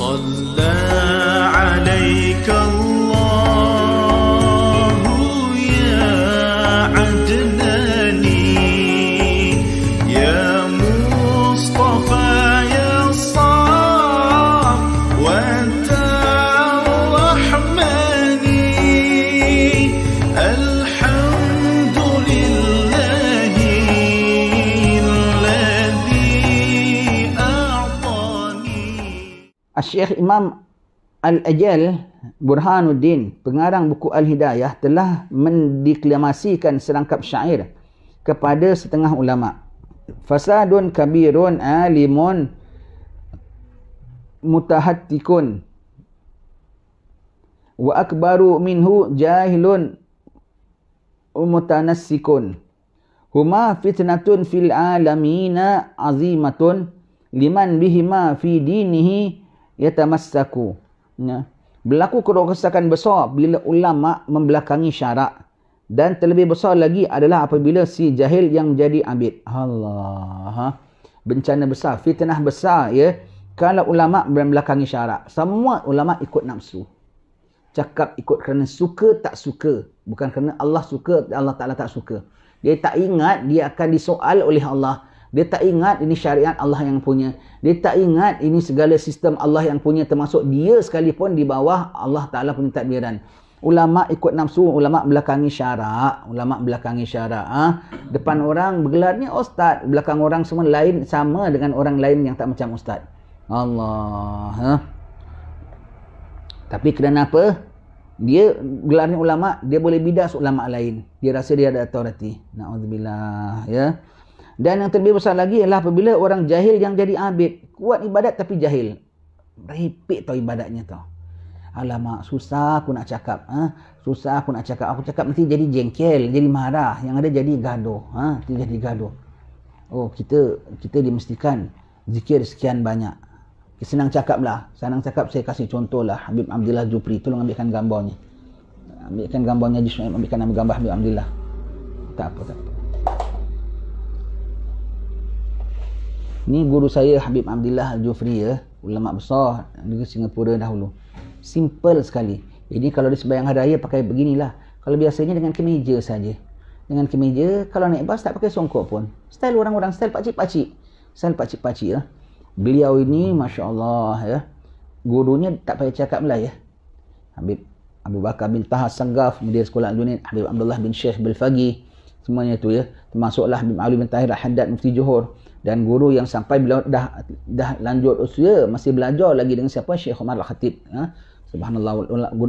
صلى عليك الله يا عدناني يا مصطفى يا صافوة الرحمن الحمد لله الذي أعطاني. Syekh Imam Al-Ajal Burhanuddin, pengarang buku Al-Hidayah, telah mendeklamasikan serangkap syair kepada setengah ulama. Fasadun kabirun alimun mutahattikun wa akbaru minhu jahilun mutanassikun huma fitnatun fil alamina azimatun liman bihima fi dinihi yatamassaku. Ya. Berlaku kerosakan besar bila ulama membelakangi syarak, dan terlebih besar lagi adalah apabila si jahil yang menjadi abid. Allah, bencana besar, fitnah besar ya, kalau ulama membelakangi syarak. Semua ulama ikut nafsu, cakap ikut kerana suka tak suka, bukan kerana Allah suka, Allah Ta'ala tak suka. Dia tak ingat dia akan disoal oleh Allah. Dia tak ingat ini syariat Allah yang punya. Dia tak ingat ini segala sistem Allah yang punya, termasuk dia sekalipun di bawah Allah Ta'ala punya tadbiran. Ulama ikut nafsu, ulama belakangi syarak. Ulama belakangi syarak. Depan orang bergelarnya ustaz, belakang orang semua lain, sama dengan orang lain yang tak macam ustaz. Allah. Tapi kerana apa? Dia gelarnya ulama, dia boleh bidas ulama lain. Dia rasa dia ada authority. Na'udzubillah ya. Dan yang terlebih besar lagi adalah apabila orang jahil yang jadi abid, kuat ibadat tapi jahil. Meripik tau ibadatnya tau. Alamak, susah aku nak cakap. Susah aku nak cakap. Aku cakap nanti jadi jengkel, jadi marah. Yang ada jadi gaduh. Nanti jadi gaduh. Oh, kita dimestikan zikir sekian banyak. Senang cakap lah. Senang cakap, saya kasih contoh lah. Habib Abdillah Jupri. Tolong ambilkan gambarnya. Ambilkan gambarnya. Ambilkan nama gambar Habib Abdillah. Tak apa. Ni guru saya Habib Abdillah Al-Jufri ya, ulama besar negeri Singapura dahulu. Simple sekali. Jadi kalau di sembahyang hari raya pakai beginilah. Kalau biasanya dengan kemeja saja. Dengan kemeja, kalau naik bas tak pakai songkok pun. Style orang-orang, style pakcik-pakcik. Style pakcik-pakcik ya. Beliau ini masya-Allah ya. Gurunya tak payah cakap lah ya. Habib Abu Bakar bin Taha Sanggaf, Mudir Sekolah Al-Junaid, Habib Abdullah bin Syekh Bilfaqih, semuanya tu ya. Termasuklah Habib Ali bin Tahir Al-Haddad Mufti Johor. Dan guru yang sampai beliau dah lanjut usia masih belajar lagi dengan siapa? Syekh Umar Al-Khatib. Subhanallah,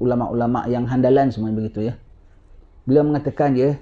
ulama-ulama yang handalan semua begitu ya. Beliau mengatakan ya,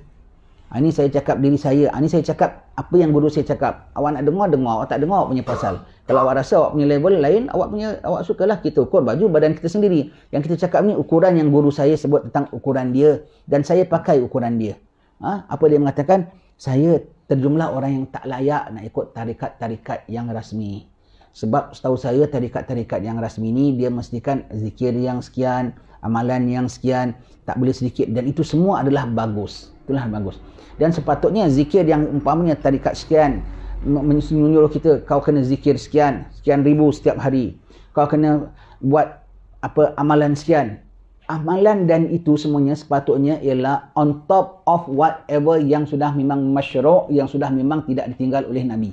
ini saya cakap diri saya, ini saya cakap apa yang guru saya cakap. Awak nak dengar, awak tak dengar awak punya pasal. Kalau awak rasa awak punya level lain, awak sukalah kita ukur baju badan kita sendiri. Yang kita cakap ni ukuran yang guru saya sebut tentang ukuran dia, dan saya pakai ukuran dia. Apa dia mengatakan? Saya terjumlah orang yang tak layak nak ikut tarikat-tarikat yang rasmi. Sebab setahu saya tarikat-tarikat yang rasmi ni dia mestikan zikir yang sekian, amalan yang sekian, tak boleh sedikit, dan itu semua adalah bagus. Itulah bagus. Dan sepatutnya zikir yang umpamanya tarikat sekian menyuruh kita, kau kena zikir sekian ribu setiap hari. Kau kena buat amalan sekian. Amalan dan itu semuanya sepatutnya ialah on top of whatever yang sudah memang masyru', yang sudah memang tidak ditinggal oleh Nabi.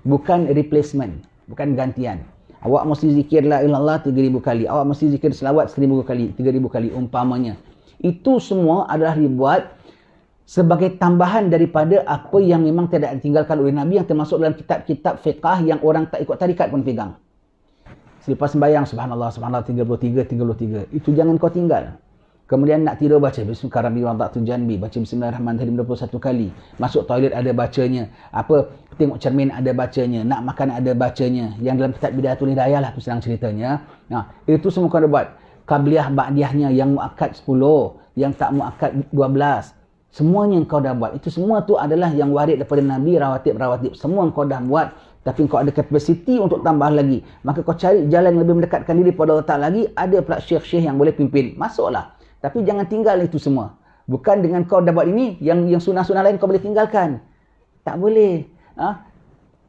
Bukan replacement, bukan gantian. Awak mesti zikir la ilaha illallah 3000 kali. Awak mesti zikir selawat 1000 kali, 3000 kali umpamanya. Itu semua adalah dibuat sebagai tambahan daripada apa yang memang tidak ditinggalkan oleh Nabi, yang termasuk dalam kitab-kitab fiqah yang orang tak ikut tarikat pun pegang. Selepas sembahyang, subhanallah, 33. Itu jangan kau tinggal. Kemudian nak tidur baca Bismillahirrahmanirrahim, baca Bismillahirrahmanirrahim 21 kali. Masuk toilet ada bacanya. Tengok cermin ada bacanya. Nak makan ada bacanya. Yang dalam kitab Bidayatul Hidayah lah tu senang ceritanya. Itu semua kau ada buat. Qabliyah, ba'diyahnya, yang muakkad 10, yang tak muakkad 12. Semuanya kau dah buat. Itu semua tu adalah yang warid daripada Nabi, rawatib. Semua kau dah buat. Tapi kau ada kapasiti untuk tambah lagi. Maka kau cari jalan yang lebih mendekatkan diri pada Allah Ta'ala lagi. Ada pula syekh-syekh yang boleh pimpin. Masuklah. Tapi jangan tinggal itu semua. Bukan dengan kau dah buat ini, yang sunnah-sunnah lain kau boleh tinggalkan. Tak boleh.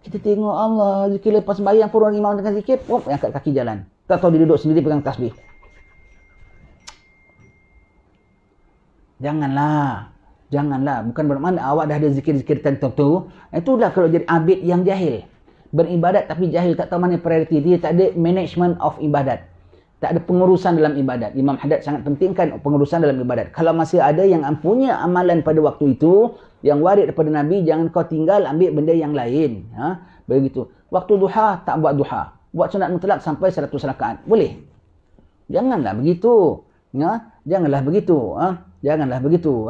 Kita tengok Allah, zikir lepas sembahyang, pun imam dengan zikir, angkat kaki jalan. Tak tahu dia duduk sendiri pegang tasbih. Janganlah. Bukan bermakna awak dah ada zikir-zikir tertentu. Itulah kalau jadi abid yang jahil. Beribadat tapi jahil, tak tahu mana prioriti. Dia tak ada management of ibadat. Tak ada pengurusan dalam ibadat. Imam Haddad sangat pentingkan pengurusan dalam ibadat. Kalau masih ada yang punya amalan pada waktu itu, yang warid daripada Nabi, jangan kau tinggal ambil benda yang lain. Begitu. Waktu duha, tak buat duha. Buat sunat mutlak sampai 100 rakaat. Boleh. Janganlah begitu. Janganlah begitu. Janganlah begitu.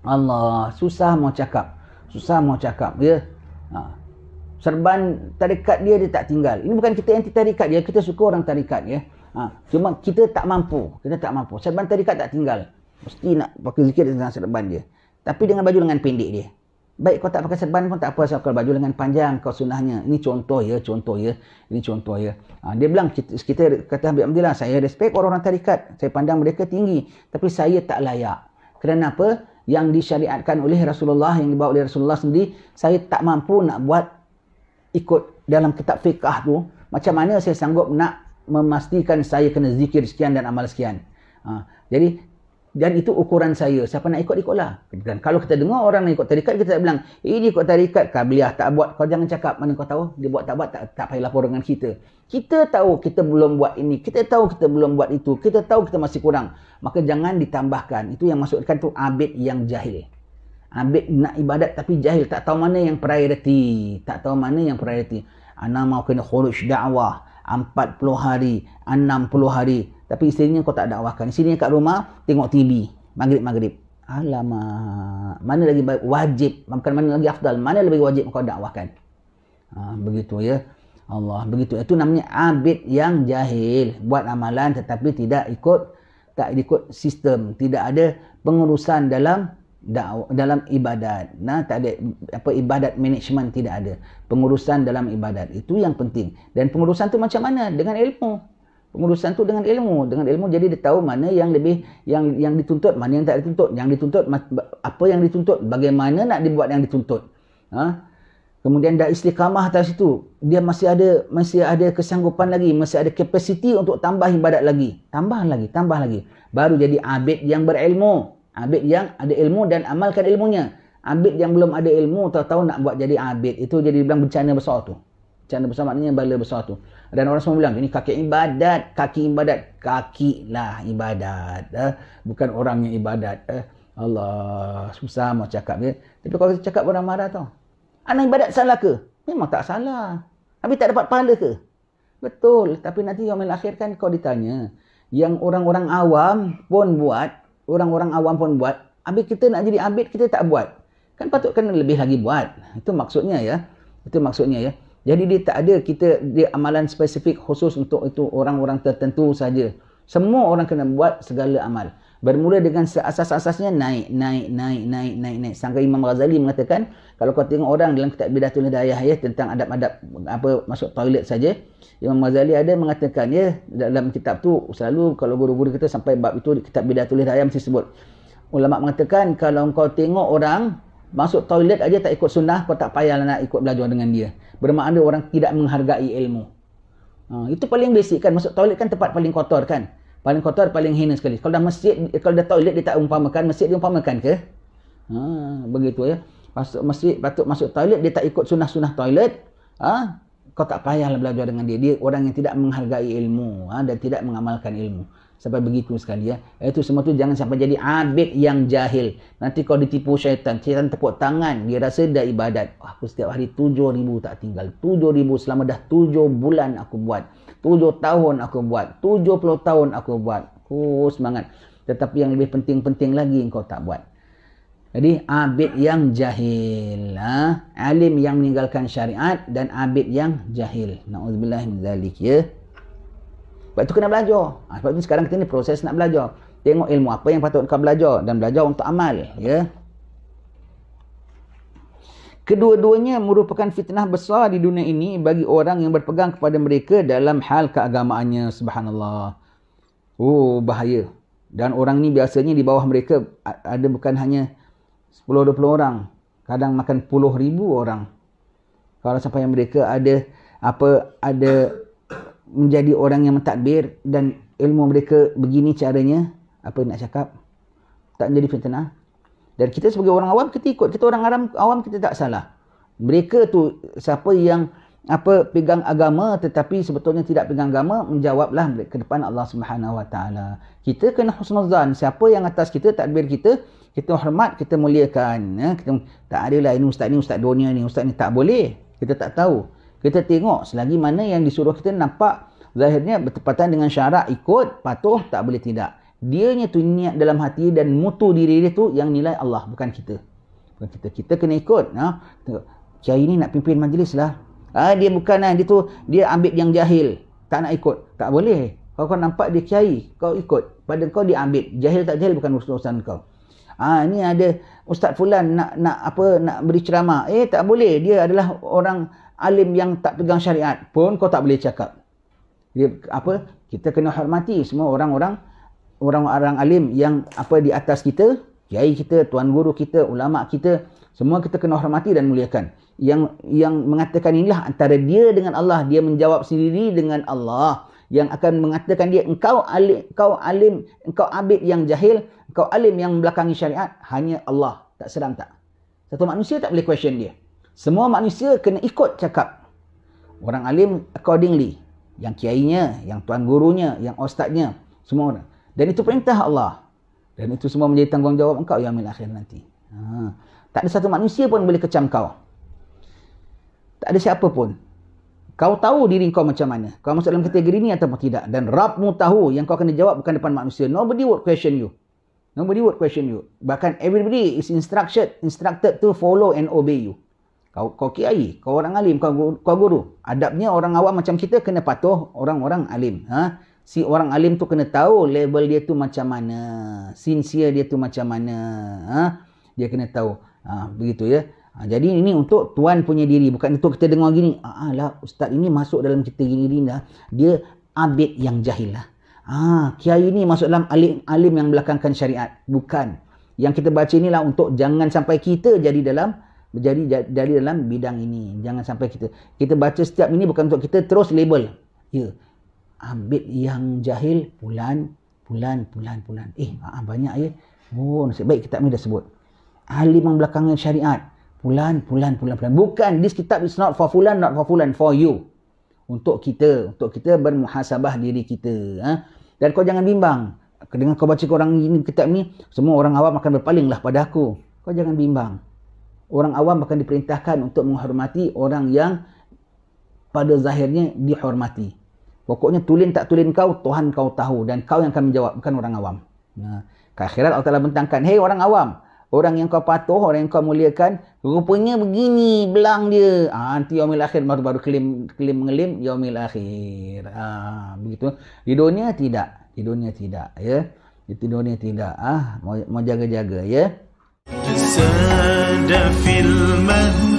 Allah, susah mau cakap. Ya. Serban tarikat dia tak tinggal. Ini bukan kita anti tarikat dia, kita suka orang tarikat ya. Cuma kita tak mampu. Serban tarikat tak tinggal. Mesti nak pakai zikir dengan serban dia. Tapi dengan baju lengan pendek dia. Baik kau tak pakai serban pun tak apa, asal kau baju lengan panjang kau sunnahnya. Ini contoh ya. Dia bilang kita kata Habib Abdillah, saya respect orang-orang tarikat. Saya pandang mereka tinggi, tapi saya tak layak. Kerana apa? Yang disyariatkan oleh Rasulullah, yang dibawa oleh Rasulullah sendiri, saya tak mampu nak buat ikut dalam kitab fiqah tu. Macam mana saya sanggup nak memastikan saya kena zikir sekian dan amal sekian. Jadi dan itu ukuran saya. Siapa nak ikut-ikutlah. Dan kalau kita dengar orang nak ikut tarikat, kita tak bilang, ini ikut tarikat, Qabliyah tak buat. Kau jangan cakap, mana kau tahu dia buat tak buat, tak payah lapor dengan kita. Kita tahu kita belum buat ini, kita tahu kita belum buat itu, kita tahu kita masih kurang. Maka jangan ditambahkan. Itu yang maksudkan tu abid yang jahil. Abid nak ibadat tapi jahil, tak tahu mana yang prioriti. Ana mau kena khuruj dakwah 40 hari, 60 hari, tapi isterinya kau tak dakwahkan. Isterinya kat rumah tengok TV maghrib. Alamak, mana lagi wajib, bukan mana lagi afdal, mana lebih wajib kau dakwahkan. Begitu ya. Allah, begitu. Itu namanya abid yang jahil, buat amalan tetapi tak ikut sistem, tidak ada pengurusan dalam ibadat. Tak ada ibadat management, tidak ada pengurusan dalam ibadat. Itu yang penting. Dan pengurusan tu macam mana? Dengan ilmu. Dengan ilmu jadi dia tahu mana yang lebih yang dituntut, mana yang tak dituntut. Yang dituntut apa yang dituntut, bagaimana nak dibuat yang dituntut. Kemudian dah istiqamah atas itu, dia masih ada kesanggupan lagi, masih ada kapasiti untuk tambah ibadat lagi. Tambah lagi. Baru jadi abid yang berilmu. Abid yang ada ilmu dan amalkan ilmunya. Abid yang belum ada ilmu, tahu-tahu nak buat jadi abid, itu jadi bilang bencana besar tu. Bencana besar maknanya bala besar tu. Dan orang semua bilang, ini kaki ibadat. Kaki lah ibadat. Bukan orangnya ibadat. Allah, susah mau cakap ya. Tapi kalau kita cakap orang marah tau. Anak ibadat salah ke? Memang tak salah. Habis tak dapat pahala ke? Betul. Tapi nanti yaumil akhir kan kau ditanya. Yang orang-orang awam pun buat. Habis kita nak jadi abid, kita tak buat. Kan patut kena lebih lagi buat. Itu maksudnya ya. Jadi dia tak ada dia amalan spesifik khusus untuk itu orang-orang tertentu saja. Semua orang kena buat segala amal. Bermula dengan asas-asasnya naik. Sampai Imam Ghazali mengatakan, kalau kau tengok orang dalam kitab Bidatul Hidayah ya, tentang adab-adab masuk toilet saja, Imam Ghazali ada mengatakan ya, dalam kitab tu selalu kalau guru-guru kita sampai bab itu, kitab Bidatul Hidayah mesti sebut. Ulama mengatakan kalau kau tengok orang masuk toilet aja tak ikut sunnah, kau tak payahlah nak ikut belajar dengan dia. Bermakna orang tidak menghargai ilmu. Itu paling basic kan. Masuk toilet kan tempat paling kotor kan. Paling kotor, paling hina sekali. Kalau dah toilet dia tak umpamakan, masjid dia umpamakan ke? Begitu ya. Patut masuk toilet dia tak ikut sunnah-sunnah toilet. Kau tak payahlah belajar dengan dia. Dia orang yang tidak menghargai ilmu dan tidak mengamalkan ilmu. Sampai begitu sekali ya. Itu semua tu jangan sampai jadi abid yang jahil. Nanti kau ditipu syaitan. Syaitan tepuk tangan. Dia rasa dah ibadat. Aku setiap hari 7,000 tak tinggal. 7,000 selama dah 7 bulan aku buat. 7 tahun aku buat. 70 tahun aku buat. Semangat. Tetapi yang lebih penting-penting lagi engkau tak buat. Jadi abid yang jahil. Alim yang meninggalkan syariat dan abid yang jahil. Na'udzubillah min zalik ya. Sebab itu kena belajar. Sebab itu sekarang kita ni proses nak belajar. Tengok ilmu apa yang patut kau belajar. Dan belajar untuk amal. Ya. Kedua-duanya merupakan fitnah besar di dunia ini bagi orang yang berpegang kepada mereka dalam hal keagamaannya. Subhanallah. Bahaya. Dan orang ni biasanya di bawah mereka ada bukan hanya 10-20 orang. Kadang makan puluh ribu orang. Kalau sampai mereka ada menjadi orang yang mentadbir dan ilmu mereka begini caranya, apa nak cakap? Tak menjadi fitnah. Dan kita sebagai orang awam, kita ikut. Kita orang awam, kita tak salah. Mereka tu, siapa yang pegang agama tetapi sebetulnya tidak pegang agama, menjawablah ke depan Allah Subhanahu Wa Taala. Kita kena husnuzan. Siapa yang atas kita, tadbir kita hormat, kita muliakan. Kita tak adalah ini ustaz dunia ni, ustaz ni, tak boleh. Kita tak tahu. Kita tengok selagi mana yang disuruh kita nampak zahirnya bertepatan dengan syarak, ikut, patuh, tak boleh tidak. Dianya tu niat dalam hati dan mutu diri dia tu yang nilai Allah, bukan kita. Bukan kita. Kita kena ikut. Kiai ni nak pimpin majlis lah. Dia bukan dia ambil yang jahil, tak nak ikut. Tak boleh. Kau nampak dia kiai, kau ikut. Pada kau dia ambil. Jahil tak jahil bukan urusan kau. Ni ada ustaz fulan nak beri ceramah. Tak boleh. Dia adalah orang alim yang tak pegang syariat. Pun kau tak boleh cakap. Dia kita kena hormati semua orang-orang alim yang di atas kita, kiai kita, tuan guru kita, ulama kita, semua kita kena hormati dan muliakan. Yang mengatakan inilah antara dia dengan Allah, dia menjawab sendiri dengan Allah. Yang akan mengatakan dia, engkau alim, engkau abid yang jahil, engkau alim yang membelakangi syariat, hanya Allah. Tak sedang tak? Satu manusia tak boleh question dia. Semua manusia kena ikut cakap. Orang alim accordingly. Yang kiainya, yang tuan gurunya, yang ustaznya, semua orang. Dan itu perintah Allah. Dan itu semua menjadi tanggungjawab engkau yaumil akhir nanti. Tak ada satu manusia pun boleh kecam kau. Tak ada siapa pun. Kau tahu diri kau macam mana. Kau masuk dalam kategori ni ataupun tidak. Dan Rabbmu tahu yang kau kena jawab bukan depan manusia. Nobody would question you. Bahkan everybody is instructed to follow and obey you. Kau kiai, kau orang alim, kau guru. Adabnya orang awam macam kita kena patuh orang-orang alim. Si orang alim tu kena tahu level dia tu macam mana. Sincere dia tu macam mana. Dia kena tahu. Begitu ya. Jadi ini untuk tuan punya diri. Bukan untuk kita dengar gini. Ustaz ini masuk dalam kita gini dah. Dia abid yang jahil lah. Kiai ini masuk dalam alim yang belakangkan syariat. Bukan. Yang kita baca inilah untuk jangan sampai kita jadi dari dalam bidang ini. Jangan sampai kita baca setiap ini bukan untuk kita terus label. Ya. Abid yang jahil pulan. Banyak ya. Nasib baik kitab ni dah sebut. Alim yang belakangkan syariat. Pulan. Bukan, this kitab is not for fulan, for you. Untuk kita bermuhasabah diri kita. Dan kau jangan bimbang. Dengan kau baca korang ini kitab ni, semua orang awam akan berpalinglah pada aku. Kau jangan bimbang. Orang awam akan diperintahkan untuk menghormati orang yang pada zahirnya dihormati. Pokoknya tulen tak tulen kau, Tuhan kau tahu. Dan kau yang akan menjawab, bukan orang awam. Ke akhirat Allah Ta'ala bentangkan, hei orang awam, orang yang kau patuh, orang yang kau muliakan, rupanya begini belang dia. Nanti yaumil akhir baru kelim mengelim yaumil akhir. Begitu. Di dunia tidak ya. Di dunia tidak. Mau jaga-jaga ya. جساد في المهد